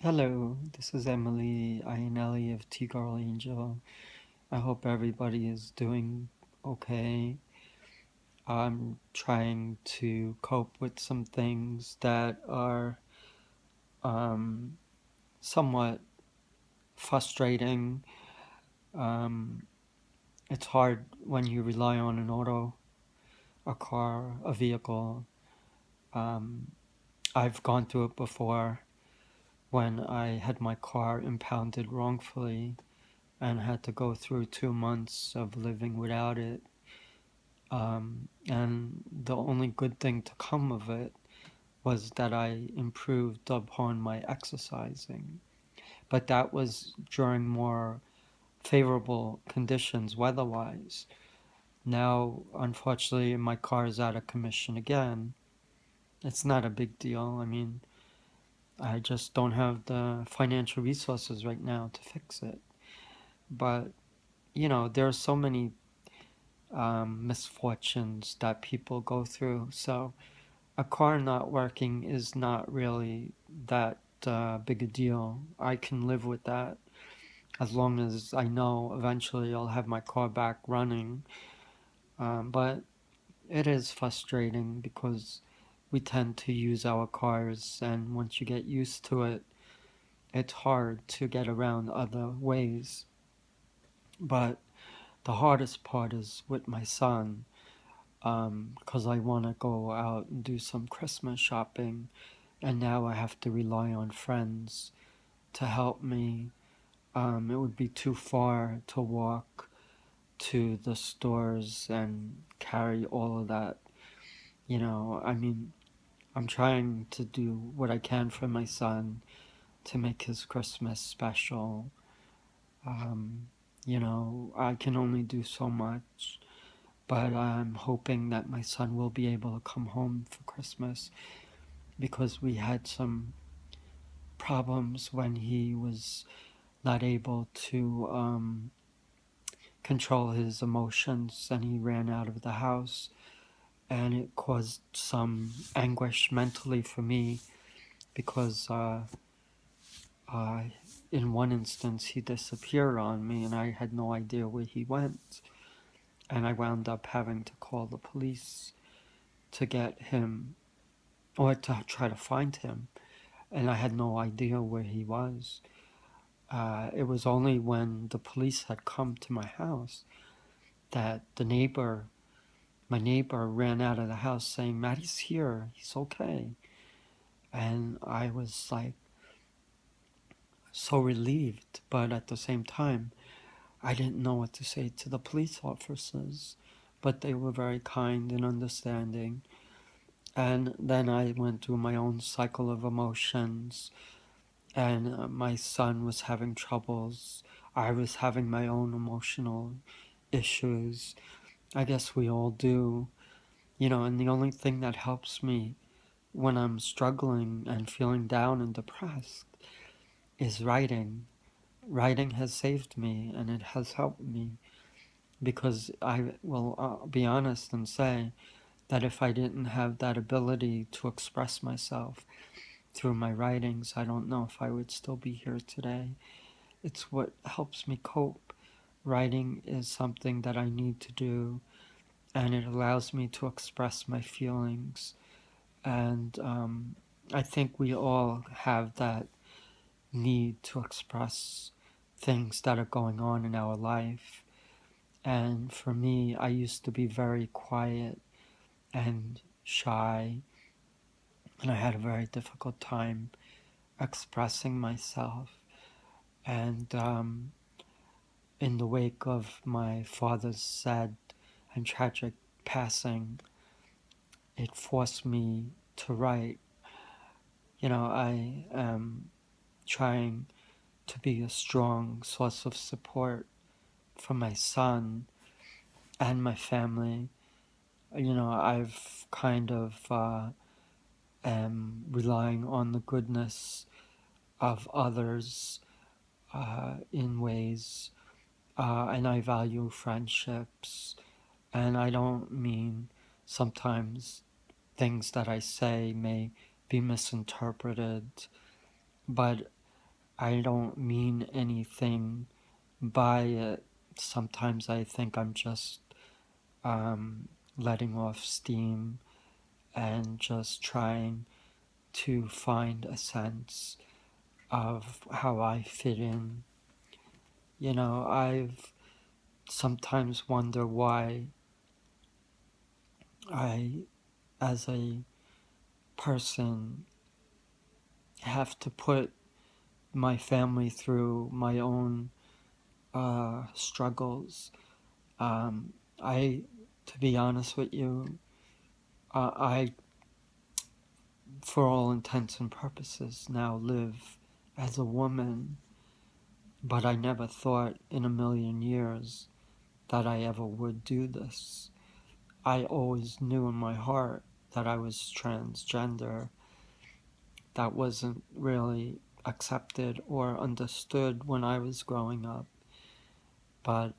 Hello, this is Emily Iannelli of T Girl Angel. I hope everybody is doing okay. I'm trying to cope with some things that are um, somewhat frustrating. Um, it's hard when you rely on an auto, a car, a vehicle. Um, I've gone through it before when I had my car impounded wrongfully and had to go through 2 months of living without it. And the only good thing to come of it was that I improved upon my exercising. But that was during more favorable conditions weather wise. Now, unfortunately, my car is out of commission again. It's not a big deal. I mean, I just don't have the financial resources right now to fix it. But, there are so many misfortunes that people go through. So a car not working is not really that big a deal. I can live with that as long as I know eventually I'll have my car back running. But it is frustrating because we tend to use our cars, and once you get used to it, it's hard to get around other ways. But the hardest part is with my son because I want to go out and do some Christmas shopping, and now I have to rely on friends to help me. It would be too far to walk to the stores and carry all of that. I mean, I'm trying to do what I can for my son to make his Christmas special. Um, I can only do so much, but I'm hoping that my son will be able to come home for Christmas because we had some problems when he was not able to control his emotions and he ran out of the house, and it caused some anguish mentally for me because uh, in one instance he disappeared on me and I had no idea where he went, and I wound up having to call the police to get him or to try to find him, and I had no idea where he was. It was only when the police had come to my house that my neighbor, ran out of the house saying, "Maddie's here. He's okay." And I was like so relieved, but at the same time, I didn't know what to say to the police officers. But they were very kind and understanding. And then I went through my own cycle of emotions, and my son was having troubles. I was having my own emotional issues. I guess we all do, and the only thing that helps me when I'm struggling and feeling down and depressed is writing. Writing has saved me and it has helped me because I will be honest and say that if I didn't have that ability to express myself through my writings, I don't know if I would still be here today. It's what helps me cope. Writing is something that I need to do, and it allows me to express my feelings. And I think we all have that need to express things that are going on in our life. And for me, I used to be very quiet and shy, and I had a very difficult time expressing myself. And in the wake of my father's sad and tragic passing, it forced me to write. I am trying to be a strong source of support for my son and my family. I've kind of am relying on the goodness of others in ways, and I value friendships. And I don't mean sometimes things that I say may be misinterpreted, but I don't mean anything by it. Sometimes I think I'm just letting off steam and just trying to find a sense of how I fit in. You know, I've sometimes wonder why I, as a person, have to put my family through my own struggles. Um, to be honest with you, I, for all intents and purposes, now live as a woman, but I never thought in a million years that I ever would do this. I always knew in my heart that I was transgender. That wasn't really accepted or understood when I was growing up, but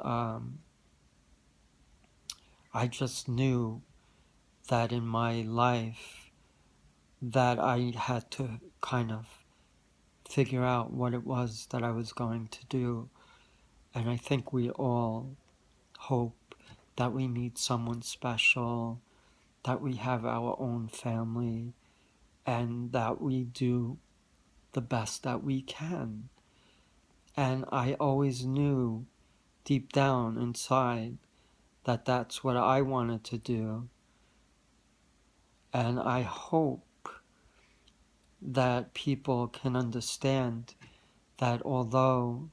I just knew that in my life that I had to kind of figure out what it was that I was going to do. And I think we all hope that we meet someone special, that we have our own family, and that we do the best that we can. And I always knew deep down inside that that's what I wanted to do. And I hope that people can understand that although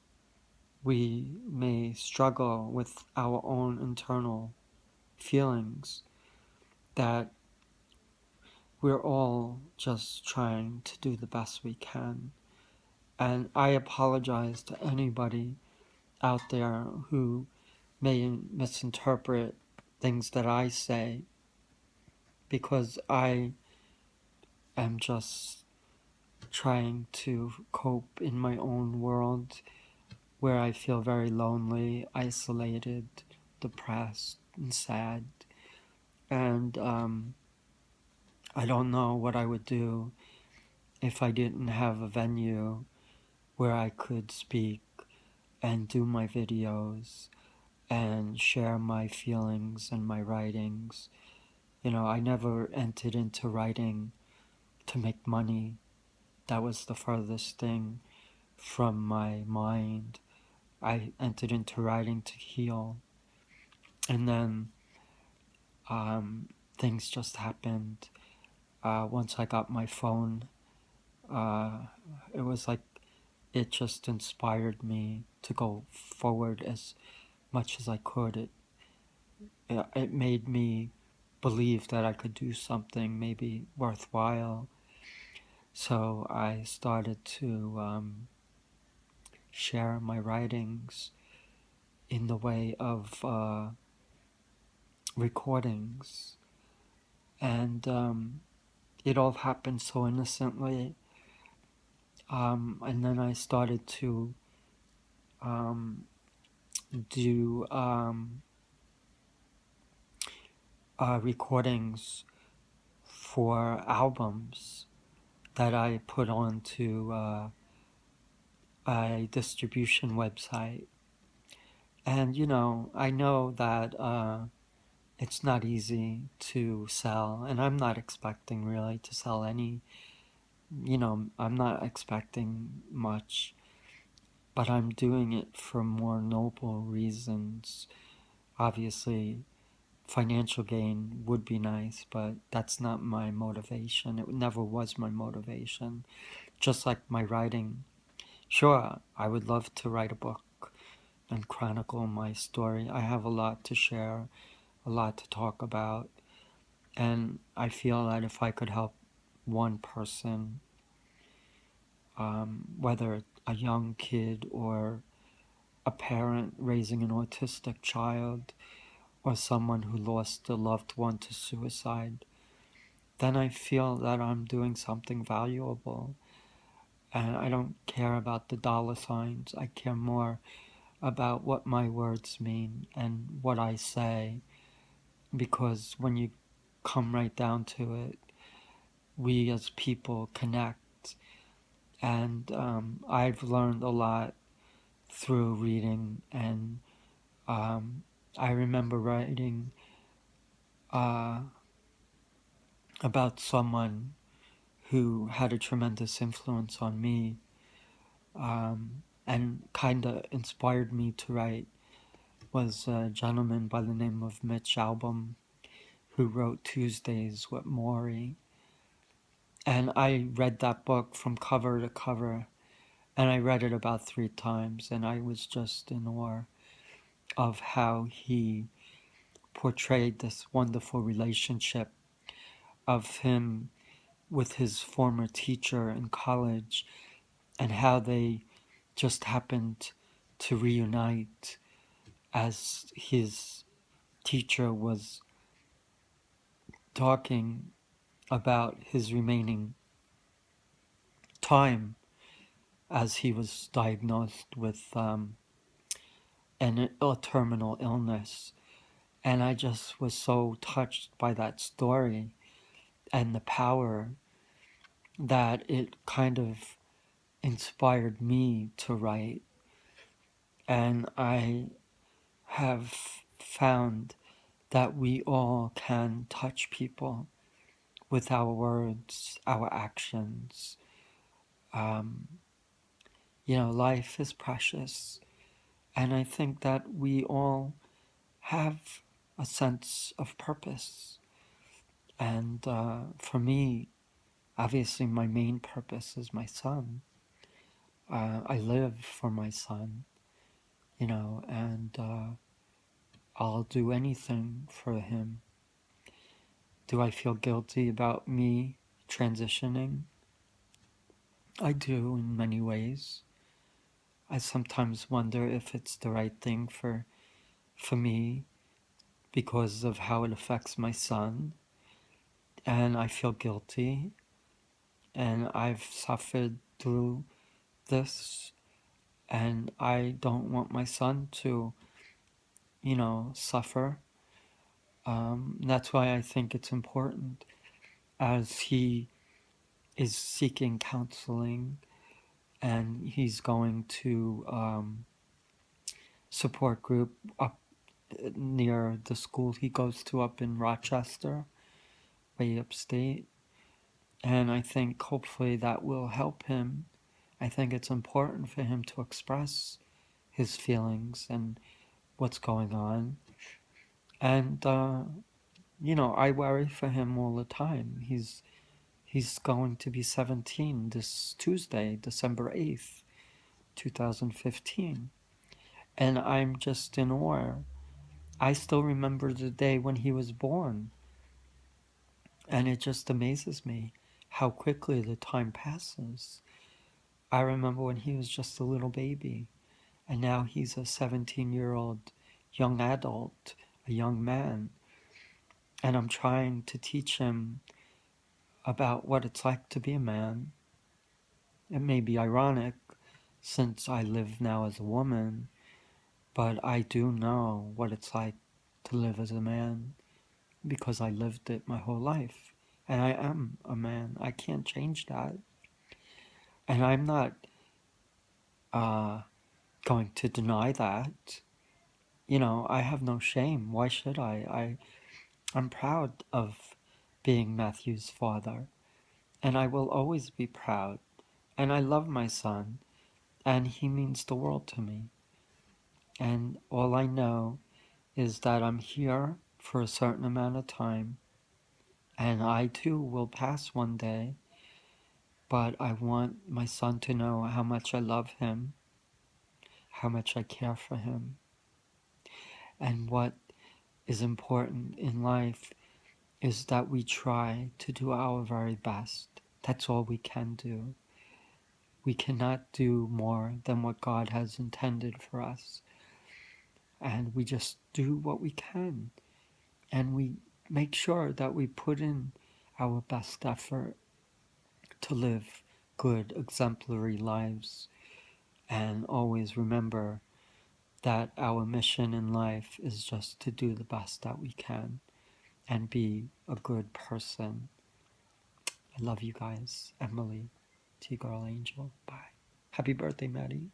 we may struggle with our own internal feelings, that we're all just trying to do the best we can. And I apologize to anybody out there who may misinterpret things that I say, because I am just trying to cope in my own world where I feel very lonely, isolated, depressed, and sad. And I don't know what I would do if I didn't have a venue where I could speak and do my videos and share my feelings and my writings. You know, I never entered into writing to make money. That was the furthest thing from my mind. I entered into writing to heal. And then things just happened. Once I got my phone, uh, it was like it just inspired me to go forward as much as I could. It made me believe that I could do something maybe worthwhile. So I started to share my writings in the way of recordings. And it all happened so innocently. And then I started to do recordings for albums that I put onto a distribution website. And you know, I know that it's not easy to sell, and I'm not expecting really to sell any, I'm not expecting much, but I'm doing it for more noble reasons. Obviously, financial gain would be nice, but that's not my motivation. It never was my motivation. Just like my writing. Sure, I would love to write a book and chronicle my story. I have a lot to share, a lot to talk about, and I feel that if I could help one person, whether a young kid or a parent raising an autistic child or someone who lost a loved one to suicide, then I feel that I'm doing something valuable. And I don't care about the dollar signs. I care more about what my words mean and what I say. Because when you come right down to it, we as people connect. And I've learned a lot through reading, and um, I remember writing uh, about someone who had a tremendous influence on me, and kind of inspired me to write, was a gentleman by the name of Mitch Albom, who wrote Tuesdays with Morrie. And I read that book from cover to cover, and I read it about 3 times, and I was just in awe of how he portrayed this wonderful relationship of him with his former teacher in college, and how they just happened to reunite as his teacher was talking about his remaining time as he was diagnosed with a terminal illness. And I just was so touched by that story and the power that it kind of inspired me to write. And I have found that we all can touch people with our words, our actions. Um, Life is precious. And I think that we all have a sense of purpose. And for me, obviously, my main purpose is my son. I live for my son, and I'll do anything for him. Do I feel guilty about me transitioning? I do in many ways. I sometimes wonder if it's the right thing for me because of how it affects my son. And I feel guilty. And I've suffered through this. And I don't want my son to, suffer. That's why I think it's important as he is seeking counseling and he's going to support group up near the school he goes to up in Rochester, way upstate. And I think hopefully that will help him. I think it's important for him to express his feelings and what's going on. And I worry for him all the time. He's going to be 17 this Tuesday, December 8th, 2015. And I'm just in awe. I still remember the day when he was born. And it just amazes me how quickly the time passes. I remember when he was just a little baby, and now he's a 17-year-old young adult, a young man. And I'm trying to teach him about what it's like to be a man. It may be ironic since I live now as a woman, but I do know what it's like to live as a man because I lived it my whole life. And I am a man. I can't change that. And I'm not uh, going to deny that. I have no shame. Why should I? I'm proud of being Matthew's father. And I will always be proud. And I love my son. And he means the world to me. And all I know is that I'm here for a certain amount of time. And I too will pass one day. But I want my son to know how much I love him, how much I care for him, and what is important in life is that we try to do our very best. That's all we can do. We cannot do more than what God has intended for us. And we just do what we can. And we make sure that we put in our best effort to live good, exemplary lives. And always remember that our mission in life is just to do the best that we can and be a good person. I love you guys. Emily. T Girl Angel. Bye. Happy birthday, Maddie.